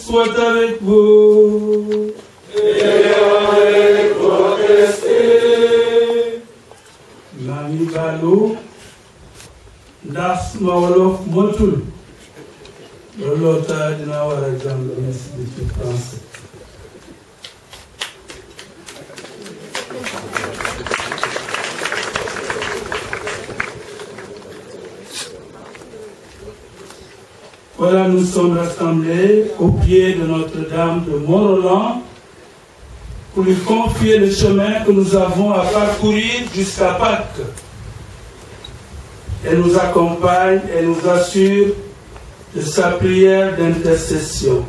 soit avec vous. Et avec votre esprit. Mami Balo, Das Mawolof Motul. Lolota dina war a jàng ci français. Voilà, nous sommes rassemblés au pied de Notre-Dame de Mont-Roland pour lui confier le chemin que nous avons à parcourir jusqu'à Pâques. Elle nous accompagne et nous assure de sa prière d'intercession.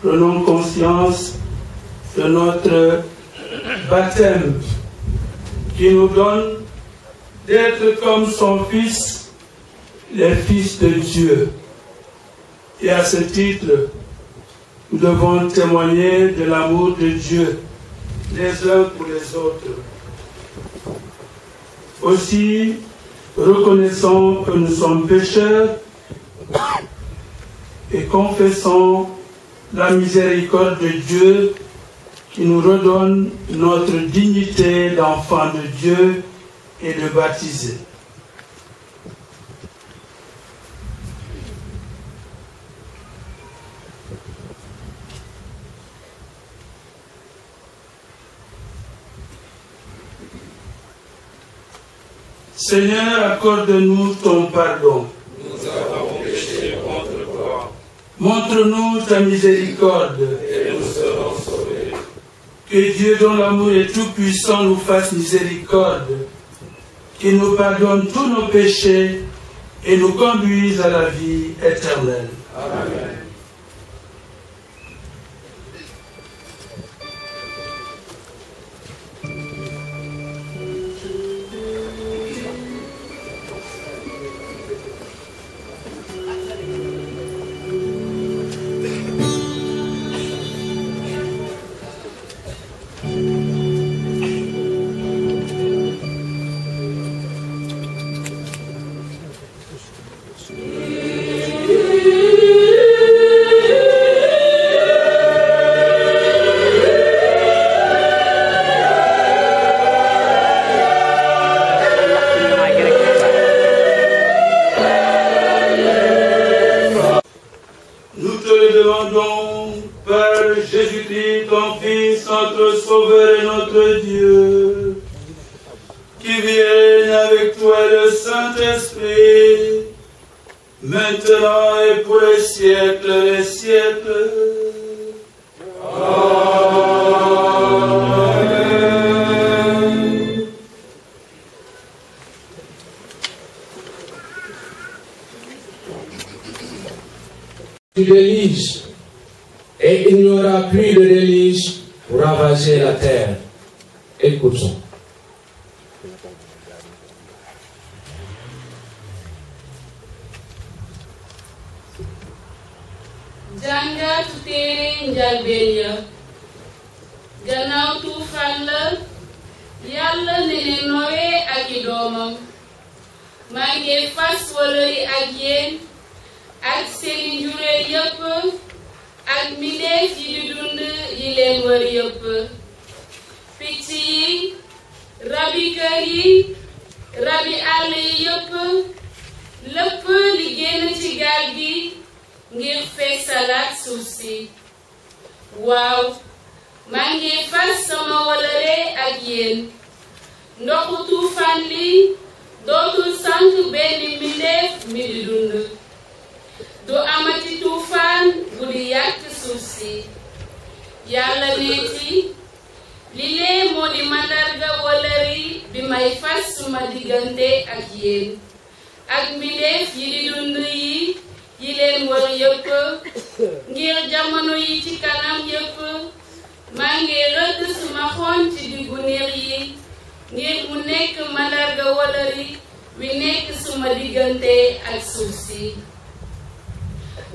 Prenons conscience de notre baptême qui nous donne d'être comme son Fils, les fils de Dieu. Et à ce titre, nous devons témoigner de l'amour de Dieu les uns pour les autres. Aussi, reconnaissons que nous sommes pécheurs et confessons la miséricorde de Dieu qui nous redonne notre dignité d'enfant de Dieu et de baptisé. Seigneur, accorde-nous ton pardon. Nous avons péché contre toi. Montre-nous ta miséricorde. Et nous serons sauvés. Que Dieu, dont l'amour est tout-puissant, nous fasse miséricorde. Qu'il nous pardonne tous nos péchés et nous conduise à la vie éternelle. Amen. Du déluge, et il n'y aura plus de déluge pour ravager la terre. Écoutons. Jàngat téere njalbeen ya gannaaw tuufaan la Yàlla ne ne Nowe ak i doomam maa ngi fas wëllëre ak yéen ak seeni njureel yépp ak mbindeef yi di dund yi leen wër yépp, picc yi, rabi kër yi, rabi àll yi yépp, lépp li génn ci gaal gi ngir feesalaat suuf si. Waaw, maa ngi fas sama wëllëre ak yéen. Ndoxu tuufaan li dootul sànk benn mbindeef mi di dund. Du amati tuufaan bu di yàq suuf si. Yàlla neeti li lee moo di mandarga wëllëre bi may fas suma diggante ak yéen ak mbindeef yi di dund yi leen wër yépp, ngir jamono yi ci kanam yépp maa ngi rëdd suma xon ci diggu niir yi ngir mu nekk mandarga wëllëre wi nekk suma diggante ak suuf si.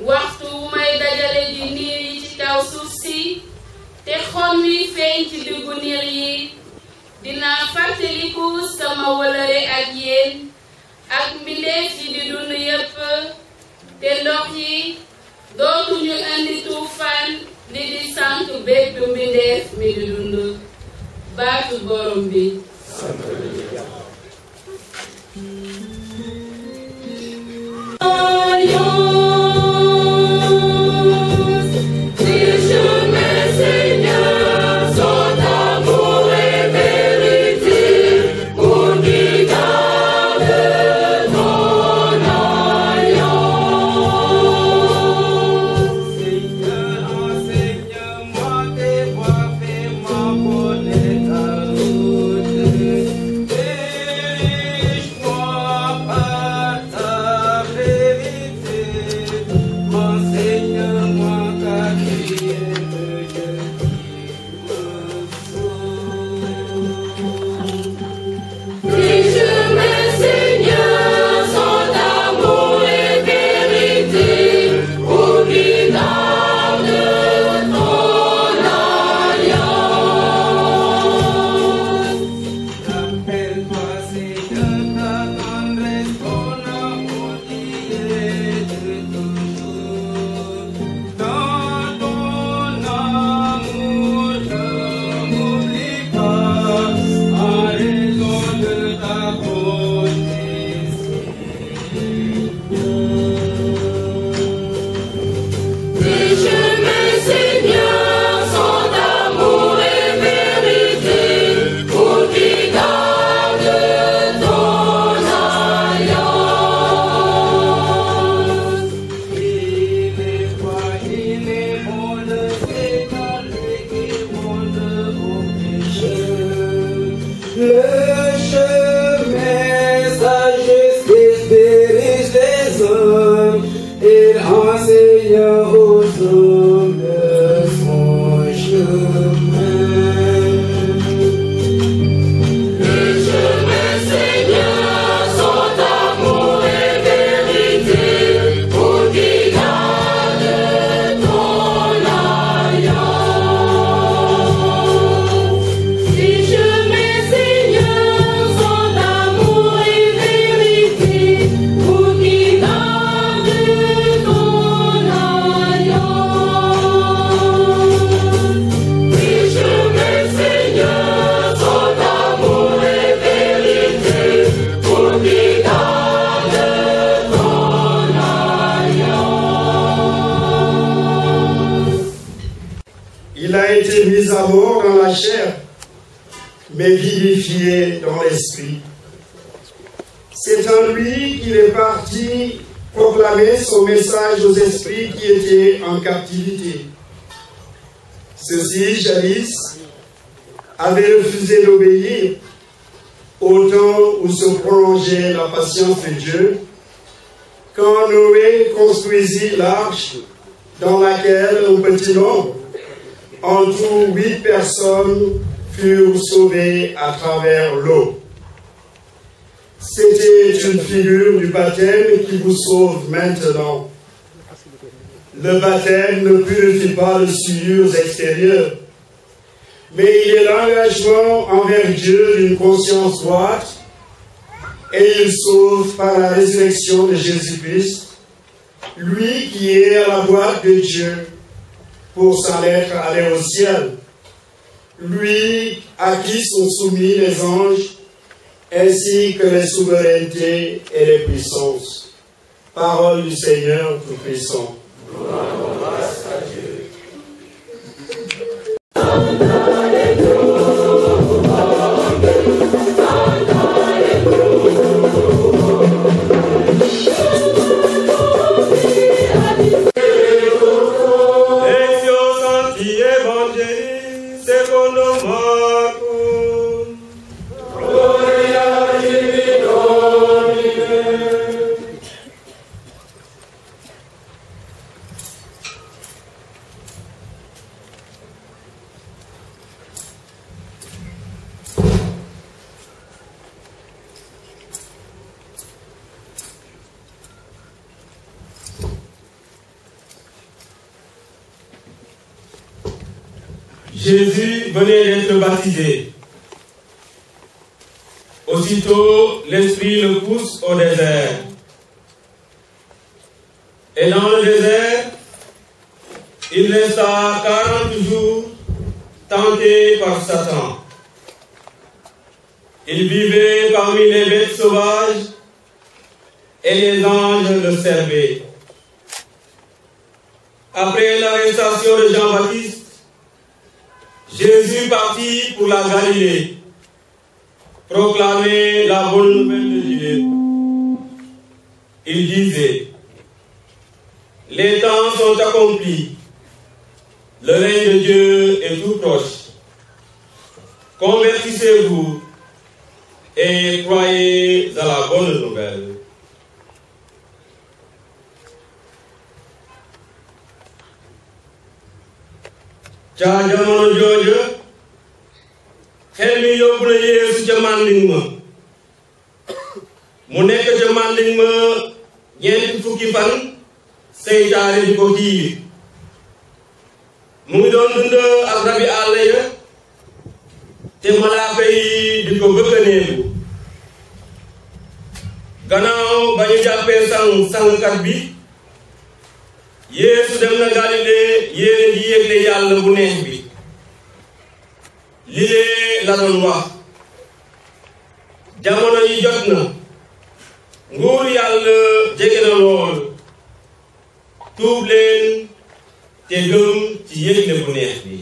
Waxtu wu may dajale ji niir yi ci kaw suuf si te xon wi feeñ ci diggu niir yi, dinaa fàttaliku sama wëllëre ak yéen ak mbindeef yi di dund yépp, te ndox yi dootuñu andi tuufaan li di sànq bépp mbindeef mi di dund baatu borom bi. Il a été mis à mort dans la chair, mais vivifié dans l'esprit. C'est en lui qu'il est parti proclamer son message aux esprits qui étaient en captivité. Ceux-ci, jadis, avaient refusé d'obéir au temps où se prolongeait la patience de Dieu, quand Noé construisit l'arche dans laquelle un petit nombre, en tout 8 personnes, furent sauvées à travers l'eau. C'était une figure du baptême qui vous sauve maintenant. Le baptême ne purifie pas les souillures extérieures, mais il est l'engagement envers Dieu d'une conscience droite, et il sauve par la résurrection de Jésus-Christ, lui qui est à la droite de Dieu, pour s'en être allé au ciel, lui à qui sont soumis les anges, ainsi que les souverainetés et les puissances. Parole du Seigneur Tout-Puissant. Grâce à Dieu. Jésus venait d'être baptisé. Aussitôt, l'Esprit le pousse au désert. Et dans le désert, il resta 40 jours tenté par Satan. Il vivait parmi les bêtes sauvages et les anges le servaient. Après l'arrestation de Jean-Baptiste, Jésus partit pour la Galilée, proclamer la bonne nouvelle de Dieu. Il disait: les temps sont accomplis, le règne de Dieu est tout proche. Convertissez-vous et croyez à la bonne nouvelle. ca jamono jooju xel mi yóbbu na Yeesu ca Manding ma mu nekk ca Manding ma ñeenti fukki fan seytaane di ko diir mu ngi doon dund ak rabi àll ya te malaaka yi di ko bëkkaneeku gannaaw ba ñu jàppee sangkat bi Yeesu dem na Galilée yéene di yégle yàlla bu neex bi li lee la doon wax: jamono yi jot na, nguur yàlla jege na lool, tuub leen te gëm ci yégle bu neex bi.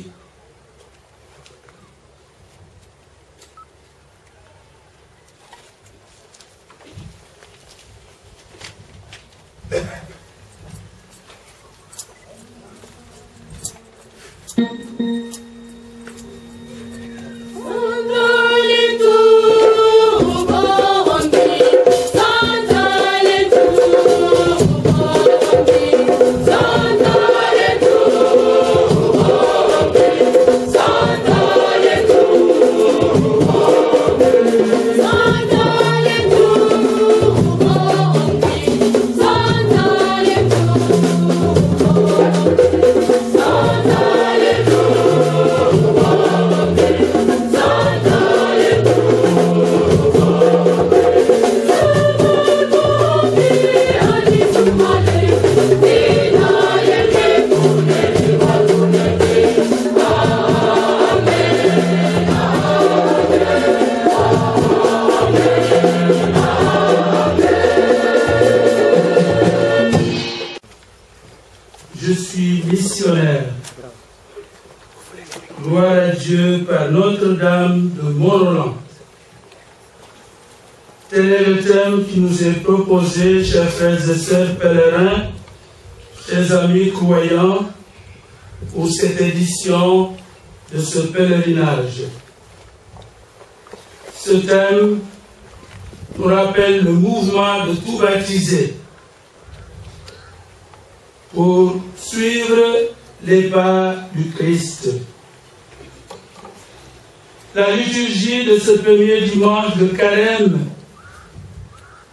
Je suis missionnaire. Gloire à Dieu par Notre-Dame de Mont-Roland. Tel est le thème qui nous est proposé, chers frères et sœurs pèlerins, chers amis croyants, pour cette édition de ce pèlerinage. Ce thème nous rappelle le mouvement de tout baptisé pour suivre les pas du Christ. La liturgie de ce premier dimanche de Carême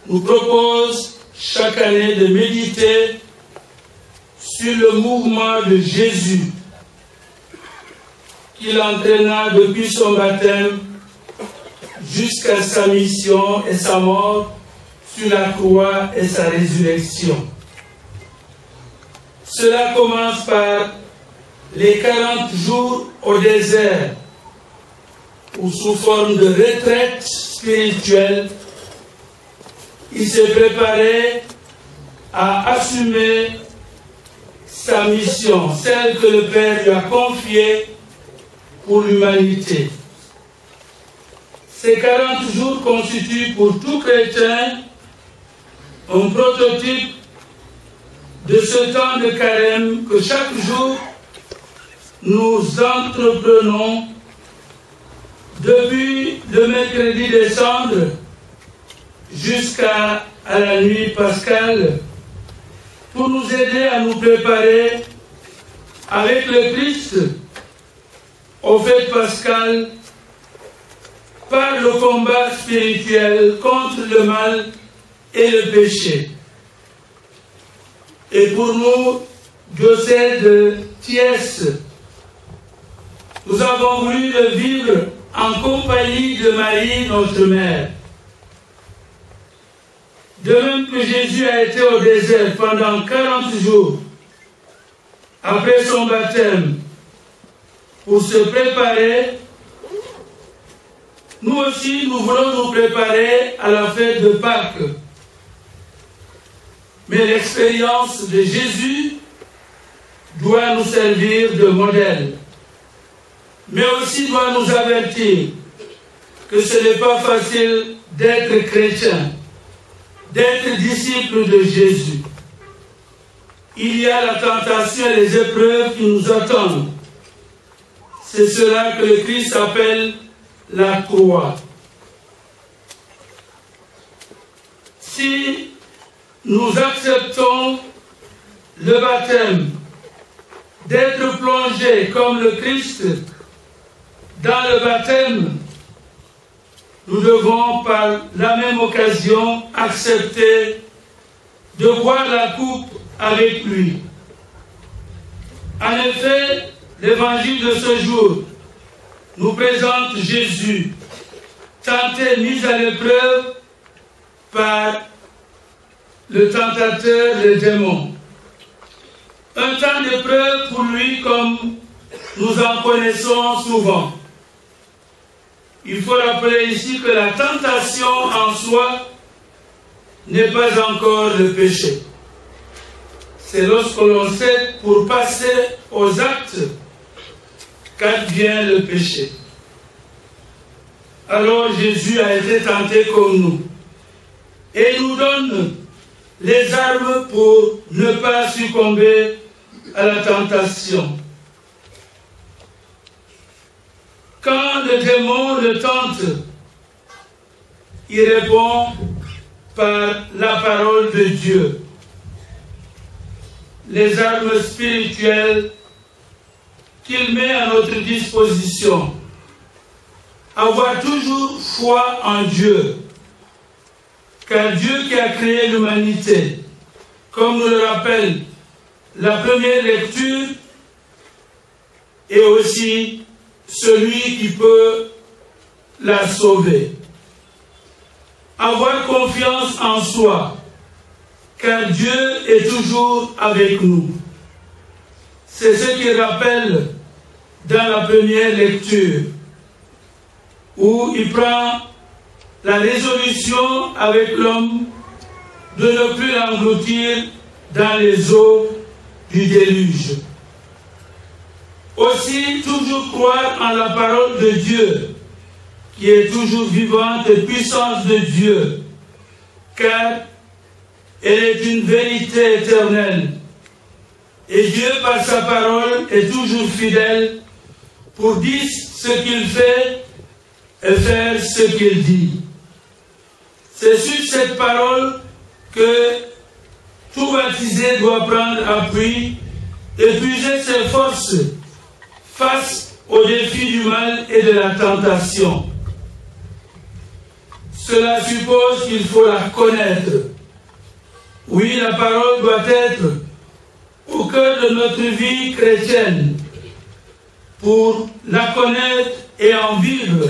nous propose chaque année de méditer sur le mouvement de Jésus qu'il entraîna depuis son baptême jusqu'à sa mission et sa mort sur la croix et sa résurrection. Cela commence par les 40 jours au désert, où sous forme de retraite spirituelle, il s'est préparé à assumer sa mission, celle que le Père lui a confiée pour l'humanité. Ces 40 jours constituent pour tout chrétien un prototype de ce temps de carême que chaque jour nous entreprenons depuis le mercredi des cendres jusqu'à la nuit pascale, pour nous aider à nous préparer avec le Christ aux fêtes pascales par le combat spirituel contre le mal et le péché. Et pour nous, diocèse de Thiès, nous avons voulu le vivre en compagnie de Marie, notre mère. De même que Jésus a été au désert pendant 40 jours, après son baptême, pour se préparer, nous aussi, nous voulons nous préparer à la fête de Pâques. Mais l'expérience de Jésus doit nous servir de modèle, mais aussi doit nous avertir que ce n'est pas facile d'être chrétien, d'être disciple de Jésus. Il y a la tentation et les épreuves qui nous attendent. C'est cela que le Christ appelle la croix. Si nous acceptons le baptême, d'être plongés comme le Christ dans le baptême, nous devons par la même occasion accepter de boire la coupe avec lui. En effet, l'évangile de ce jour nous présente Jésus, tenté, mis à l'épreuve par le tentateur, le démon. Un temps d'épreuve pour lui comme nous en connaissons souvent. Il faut rappeler ici que la tentation en soi n'est pas encore le péché. C'est lorsque l'on sait pour passer aux actes qu'advient le péché. Alors Jésus a été tenté comme nous et nous donne les armes pour ne pas succomber à la tentation. Quand le démon le tente, il répond par la parole de Dieu. Les armes spirituelles qu'il met à notre disposition. Avoir toujours foi en Dieu. Car Dieu qui a créé l'humanité, comme nous le rappelle la première lecture, est aussi celui qui peut la sauver. Avoir confiance en soi, car Dieu est toujours avec nous. C'est ce qu'il rappelle dans la première lecture, où il prend la résolution avec l'homme de ne plus l'engloutir dans les eaux du déluge. Aussi, toujours croire en la parole de Dieu, qui est toujours vivante et puissance de Dieu, car elle est une vérité éternelle. Et Dieu, par sa parole, est toujours fidèle pour dire ce qu'il fait et faire ce qu'il dit. C'est sur cette parole que tout baptisé doit prendre appui et puiser ses forces face aux défis du mal et de la tentation. Cela suppose qu'il faut la connaître. Oui, la parole doit être au cœur de notre vie chrétienne pour la connaître et en vivre.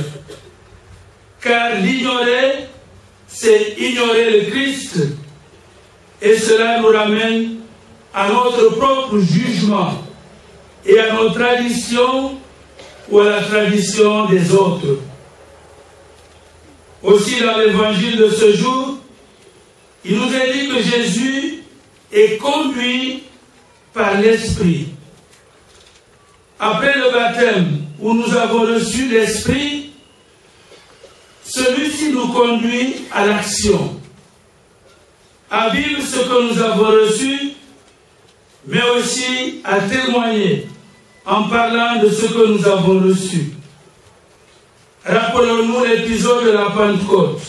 Car l'ignorer, c'est ignorer le Christ. Et cela nous ramène à notre propre jugement et à nos traditions ou à la tradition des autres. Aussi dans l'évangile de ce jour, il nous est dit que Jésus est conduit par l'Esprit. Après le baptême où nous avons reçu l'Esprit, celui-ci nous conduit à l'action, à vivre ce que nous avons reçu, mais aussi à témoigner en parlant de ce que nous avons reçu. Rappelons-nous l'épisode de la Pentecôte.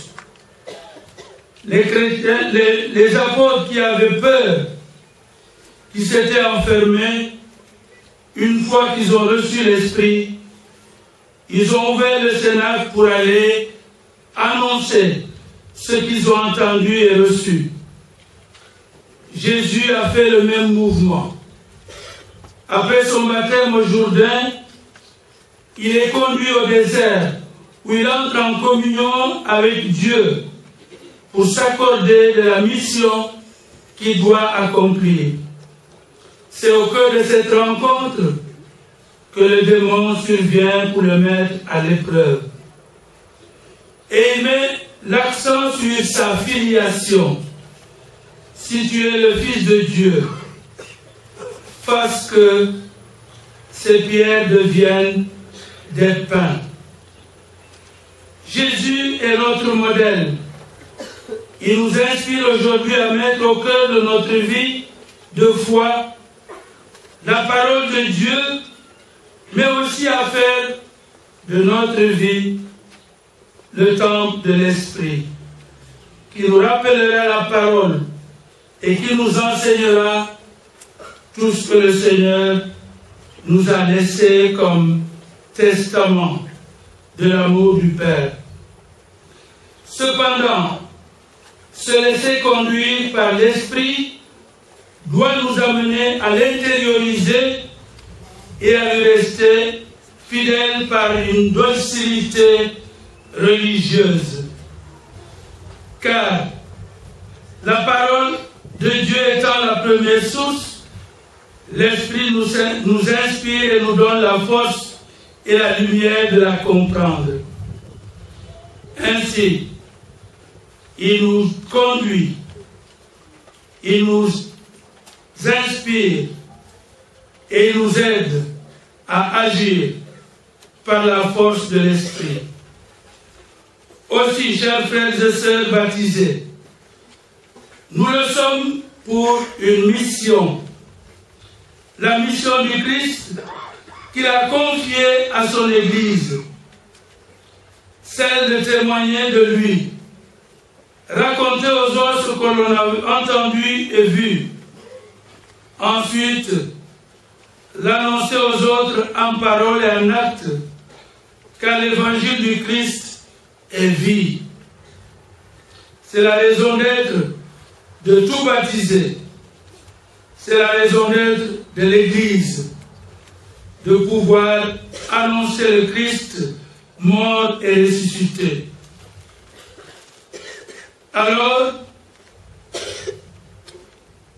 Les chrétiens, les apôtres qui avaient peur, qui s'étaient enfermés, une fois qu'ils ont reçu l'Esprit, ils ont ouvert le Cénacle pour aller annoncer ce qu'ils ont entendu et reçu. Jésus a fait le même mouvement. Après son baptême au Jourdain, il est conduit au désert, où il entre en communion avec Dieu pour s'accorder de la mission qu'il doit accomplir. C'est au cœur de cette rencontre que le démon survient pour le mettre à l'épreuve. Et il met l'accent sur sa filiation. Si tu es le Fils de Dieu, fasse que ces pierres deviennent des pains. Jésus est notre modèle. Il nous inspire aujourd'hui à mettre au cœur de notre vie de foi la parole de Dieu, mais aussi à faire de notre vie le temple de l'Esprit, qui nous rappellera la parole et qui nous enseignera tout ce que le Seigneur nous a laissé comme testament de l'amour du Père. Cependant, se laisser conduire par l'Esprit doit nous amener à l'intérioriser et à lui rester fidèle par une docilité religieuse. Car la parole de Dieu étant la première source, l'Esprit nous inspire et nous donne la force et la lumière de la comprendre. Ainsi, il nous conduit, il nous inspire et il nous aide à agir par la force de l'Esprit. Aussi, chers frères et sœurs baptisés, nous le sommes pour une mission. La mission du Christ qu'il a confiée à son Église, celle de témoigner de lui, raconter aux autres ce que l'on a entendu et vu, ensuite l'annoncer aux autres en parole et en acte, car l'évangile du Christ est vie. C'est la raison d'être de tout baptisé. C'est la raison d'être de l'Église, de pouvoir annoncer le Christ mort et ressuscité. Alors,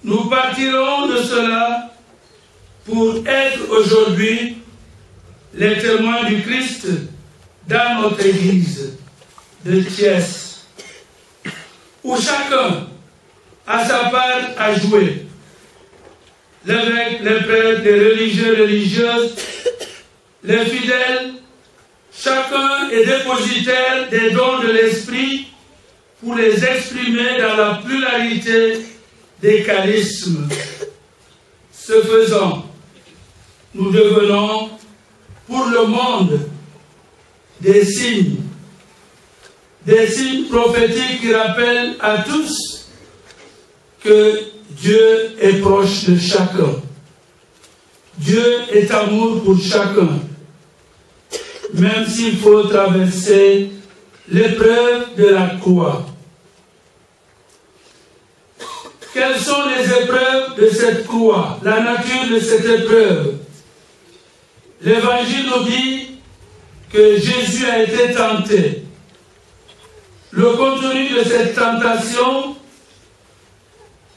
nous partirons de cela pour être aujourd'hui les témoins du Christ dans notre Église de Thiès, où chacun a sa part à jouer. L'évêque, les prêtres, les religieux, religieuses, les fidèles, chacun est dépositaire des dons de l'Esprit pour les exprimer dans la pluralité des charismes. Ce faisant, nous devenons pour le monde des signes prophétiques qui rappellent à tous que Dieu est proche de chacun. Dieu est amour pour chacun, même s'il faut traverser l'épreuve de la croix. Quelles sont les épreuves de cette croix? La nature de cette épreuve. L'Évangile nous dit que Jésus a été tenté. Le contenu de cette tentation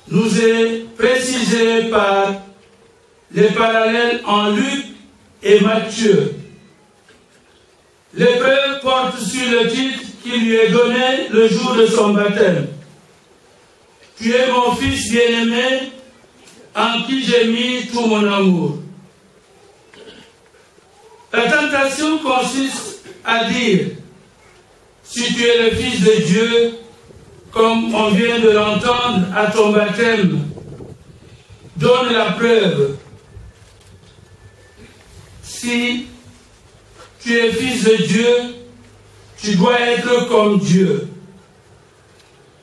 nous est précisé par les parallèles en Luc et Matthieu. L'épreuve porte sur le titre qui lui est donné le jour de son baptême. Tu es mon fils bien-aimé, en qui j'ai mis tout mon amour. La tentation consiste à dire, si tu es le Fils de Dieu, comme on vient de l'entendre à ton baptême, donne la preuve. Si tu es Fils de Dieu, tu dois être comme Dieu.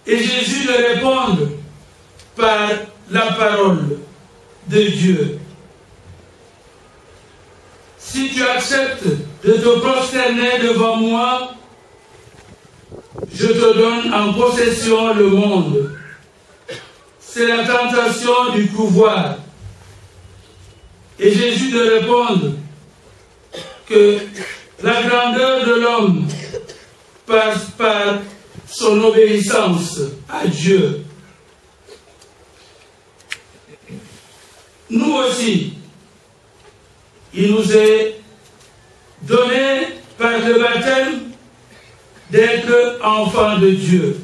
Et Jésus lui répond par la parole de Dieu. Si tu acceptes de te prosterner devant moi, je te donne en possession le monde. C'est la tentation du pouvoir. Et Jésus lui répond que la grandeur de l'homme passe par son obéissance à Dieu. nous aussi, il nous est donné par le baptême d'être enfants de Dieu.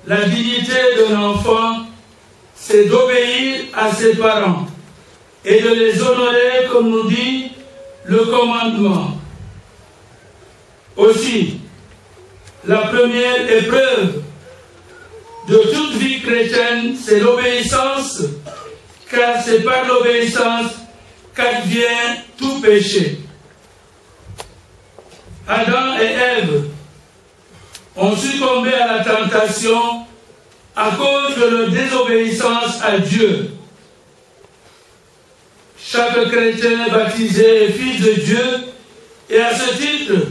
La dignité d'un enfant, c'est d'obéir à ses parents et de les honorer comme nous dit le commandement. Aussi, la première épreuve de toute vie chrétienne, c'est l'obéissance, car c'est par l'obéissance qu'advient tout péché. Adam et Ève ont succombé à la tentation à cause de leur désobéissance à Dieu. Chaque chrétien baptisé est fils de Dieu et à ce titre,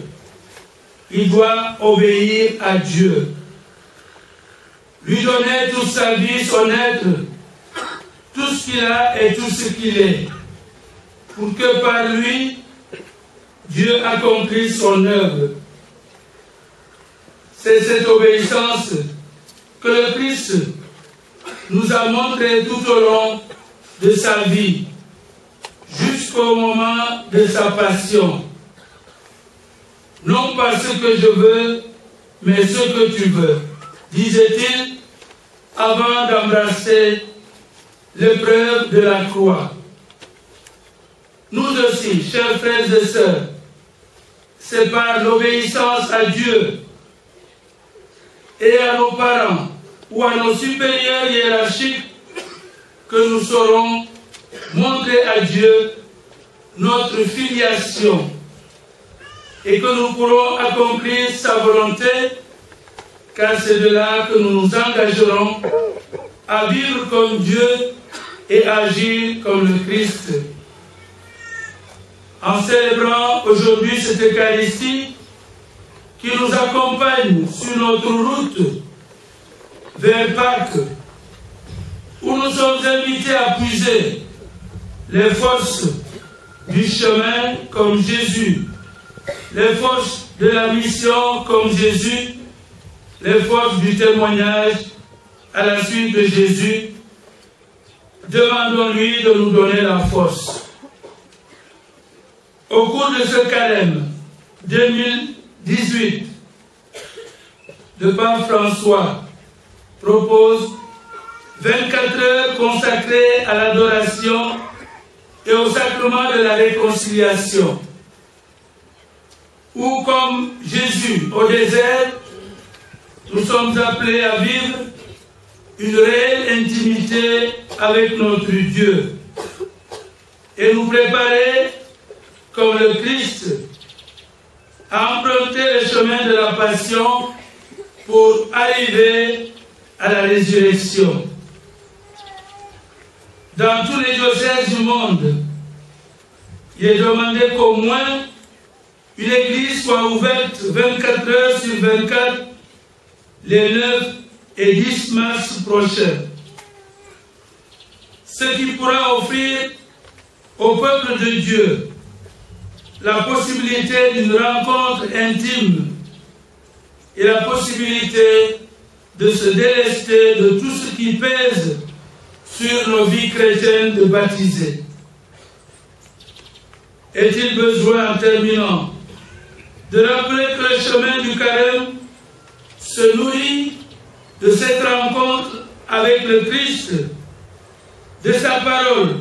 il doit obéir à Dieu. Lui donner toute sa vie, son être, tout ce qu'il a et tout ce qu'il est, pour que par lui, Dieu accomplisse son œuvre. C'est cette obéissance que le Christ nous a montré tout au long de sa vie, jusqu'au moment de sa passion. Non pas ce que je veux, mais ce que tu veux, disait-il avant d'embrasser l'épreuve de la croix. Nous aussi, chers frères et sœurs, c'est par l'obéissance à Dieu et à nos parents ou à nos supérieurs hiérarchiques que nous saurons montrer à Dieu notre filiation et que nous pourrons accomplir sa volonté, car c'est de là que nous nous engagerons à vivre comme Dieu et agir comme le Christ. En célébrant aujourd'hui cette Eucharistie qui nous accompagne sur notre route vers Pâques, où nous sommes invités à puiser les forces du chemin comme Jésus, les forces de la mission comme Jésus, les forces du témoignage à la suite de Jésus. Demandons-lui de nous donner la force. Au cours de ce carême 2018, le pape François propose 24 heures consacrées à l'adoration et au sacrement de la réconciliation, où, comme Jésus au désert, nous sommes appelés à vivre une réelle intimité avec notre Dieu et nous préparer, comme le Christ, à emprunter le chemin de la passion pour arriver à la résurrection. Dans tous les diocèses du monde, il est demandé qu'au moins une église soit ouverte 24 heures sur 24 les 9 et 10 mars prochains. Ce qui pourra offrir au peuple de Dieu la possibilité d'une rencontre intime et la possibilité de se délester de tout ce qui pèse sur nos vies chrétiennes de baptisés. Est-il besoin, en terminant, de rappeler que le chemin du carême se nourrit de cette rencontre avec le Christ, de sa parole,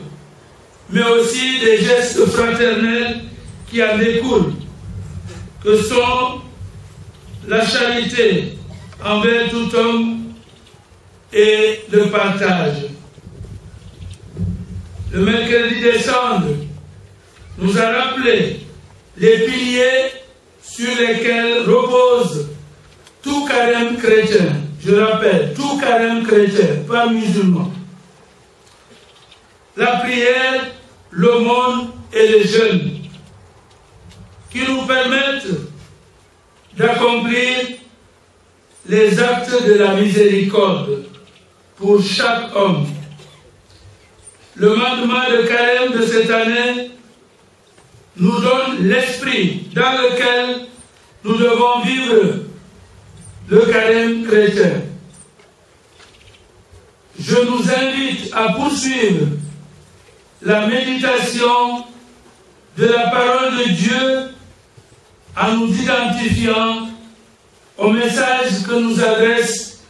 mais aussi des gestes fraternels qui en découlent, que sont la charité envers tout homme et le partage. Le mercredi décembre nous a rappelé les piliers sur lesquels repose tout carême chrétien. Je rappelle, tout carême chrétien, pas musulman. La prière, l'aumône et le jeûne, qui nous permettent d'accomplir les actes de la miséricorde pour chaque homme. Le mandement de carême de cette année nous donne l'esprit dans lequel nous devons vivre le carême chrétien. Je nous invite à poursuivre la méditation de la parole de Dieu en nous identifiant au message que nous adresse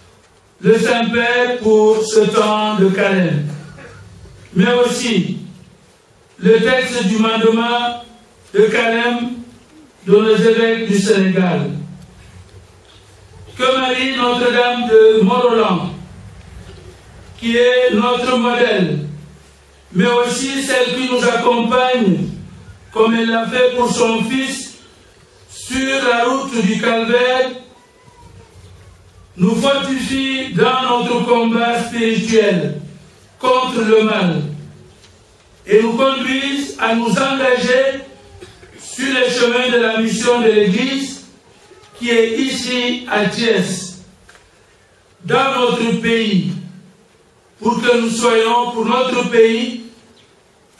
le Saint-Père pour ce temps de carême, mais aussi le texte du mandement de carême de nos évêques du Sénégal. Que Marie Notre-Dame de Mont-Roland, qui est notre modèle, mais aussi celle qui nous accompagne, comme elle l'a fait pour son Fils, sur la route du Calvaire, nous fortifie dans notre combat spirituel contre le mal et nous conduise à nous engager sur les chemins de la mission de l'Église qui est ici à Thiès, dans notre pays, pour que nous soyons pour notre pays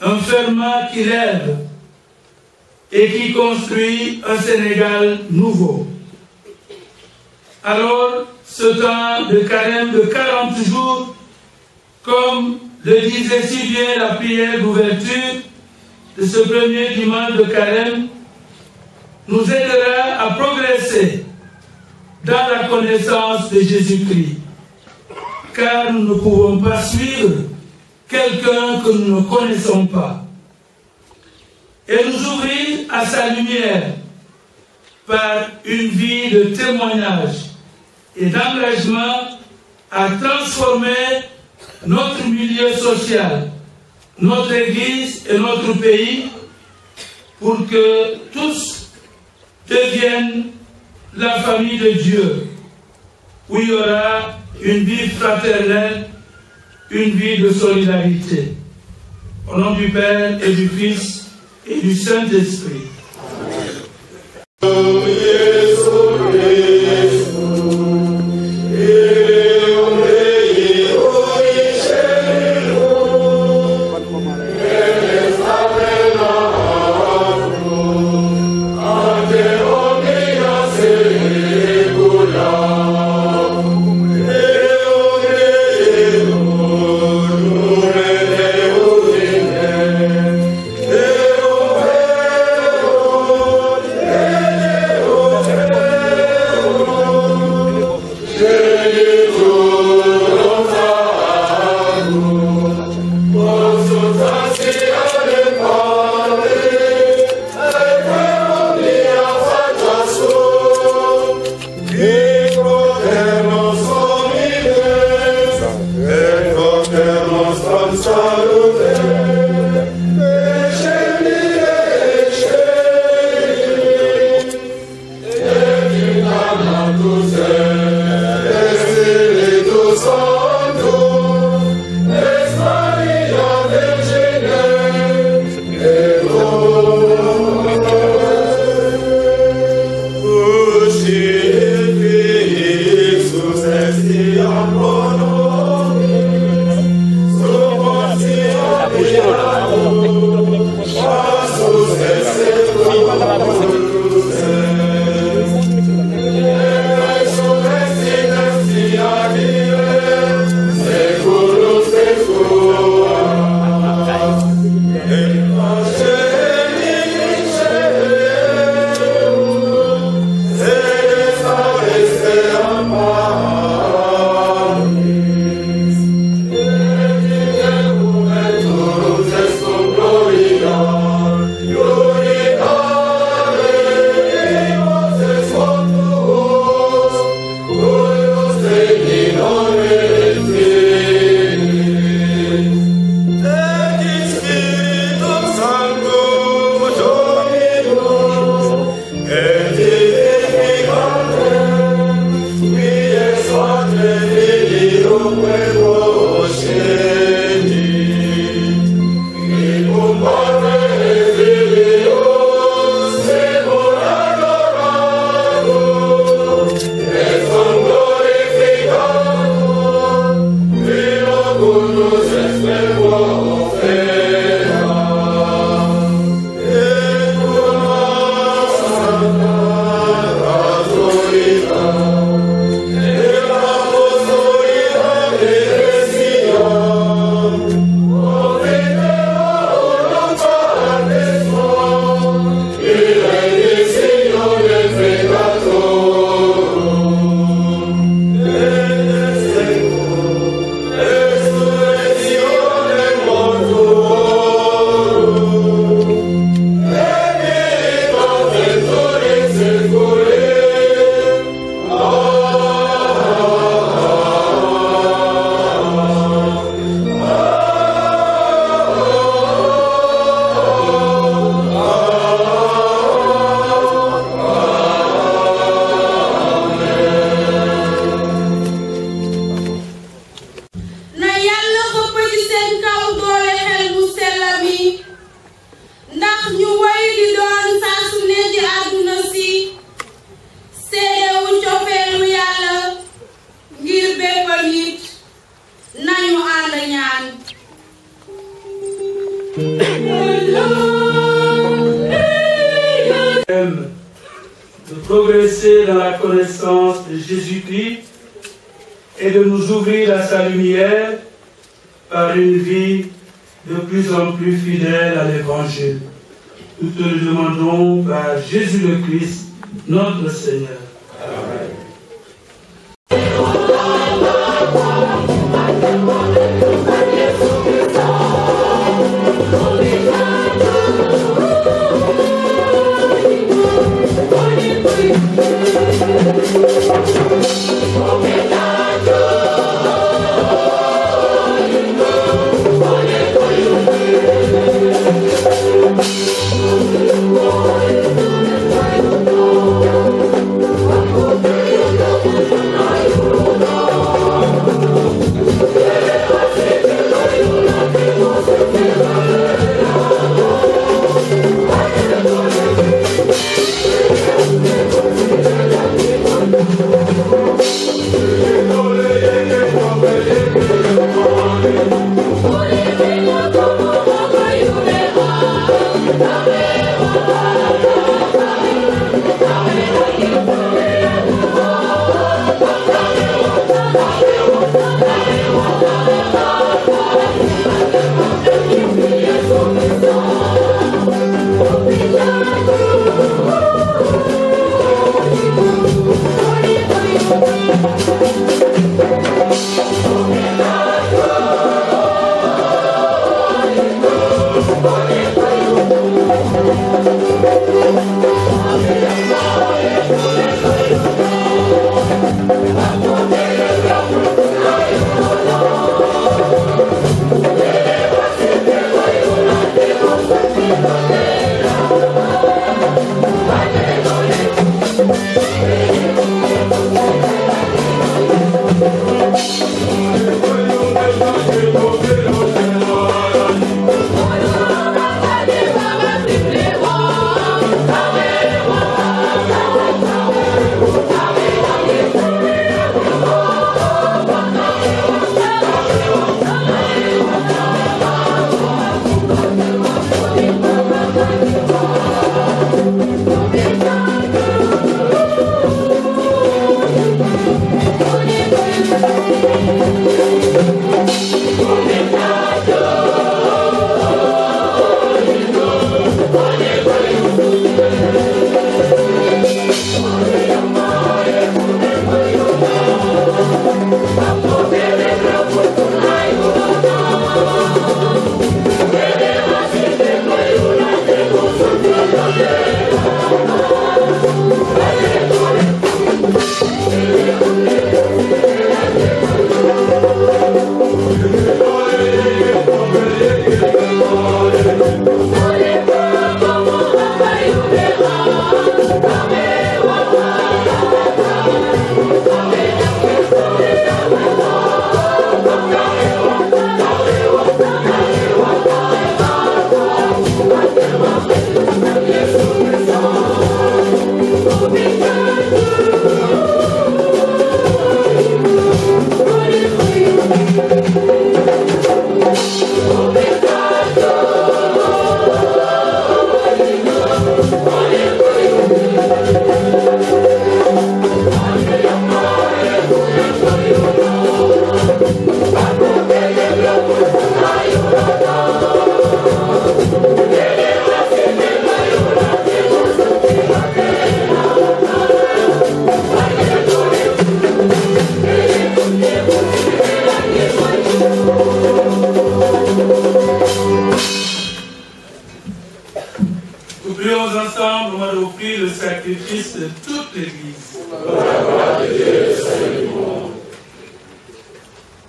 un ferment qui lève et qui construit un Sénégal nouveau. Alors, ce temps de carême de 40 jours, comme le disait si bien la prière d'ouverture de ce premier dimanche de carême, nous aidera à progresser dans la connaissance de Jésus-Christ. Car nous ne pouvons pas suivre quelqu'un que nous ne connaissons pas. Et nous ouvrir à sa lumière par une vie de témoignage et d'engagement à transformer notre milieu social, notre Église et notre pays pour que tous deviennent la famille de Dieu, où il y aura une vie fraternelle, une vie de solidarité. Au nom du Père et du Fils et du Saint-Esprit. Senhor. seen kaw doole xel mu sella mi ndax ñu woy di doon saa su ne ci àdduna si seedewu cofeelu yàlla ngir bépp nit nañu ànd ñaan de progresser dans la connaissance de Jésus-Christ et de nous ouvrir à sa lumière par une vie de plus en plus fidèle à l'Évangile. Nous te le demandons par Jésus le Christ, notre Seigneur. Amen.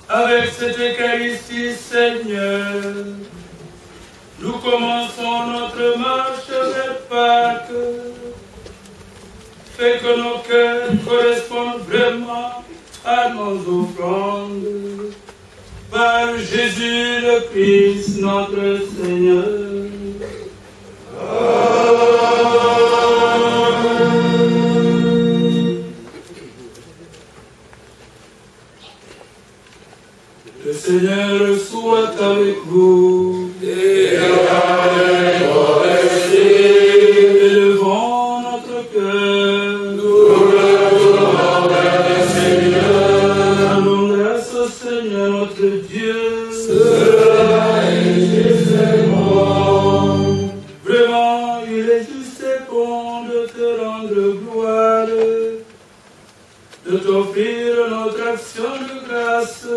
Avec cette Eucharistie, Seigneur, nous commençons notre marche vers Pâques. Fais que nos cœurs correspondent vraiment à nos offrandes par Jésus le Christ, notre Seigneur. Le Seigneur soit avec vous. Et avec votre esprit. Élevons notre cœur. Nous le tournons vers le Seigneur. Rendons grâce au Seigneur notre Dieu. Cela est juste et bon. Vraiment, il est juste et bon de te rendre gloire, de t'offrir notre action de grâce,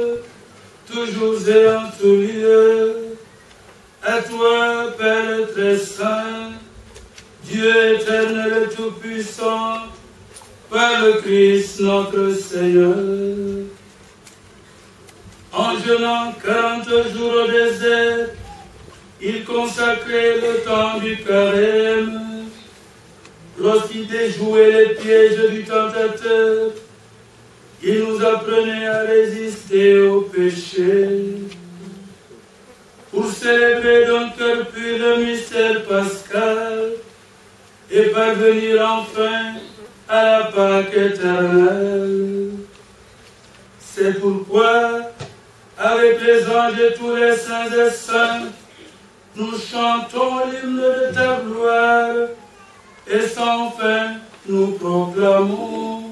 toujours et en tout lieu. À toi, Père très saint, Dieu éternel et tout-puissant, par le Christ notre Seigneur. En jeûnant 40 jours au désert, il consacrait le temps du carême. Lorsqu'il déjouait les pièges du tentateur, il nous apprenait à résister au péché. Pour célébrer d'un cœur pur le mystère pascal et parvenir enfin à la Pâque éternelle. C'est pourquoi, avec les anges et tous les saints et saintes, nous chantons l'hymne de ta gloire et sans fin nous proclamons.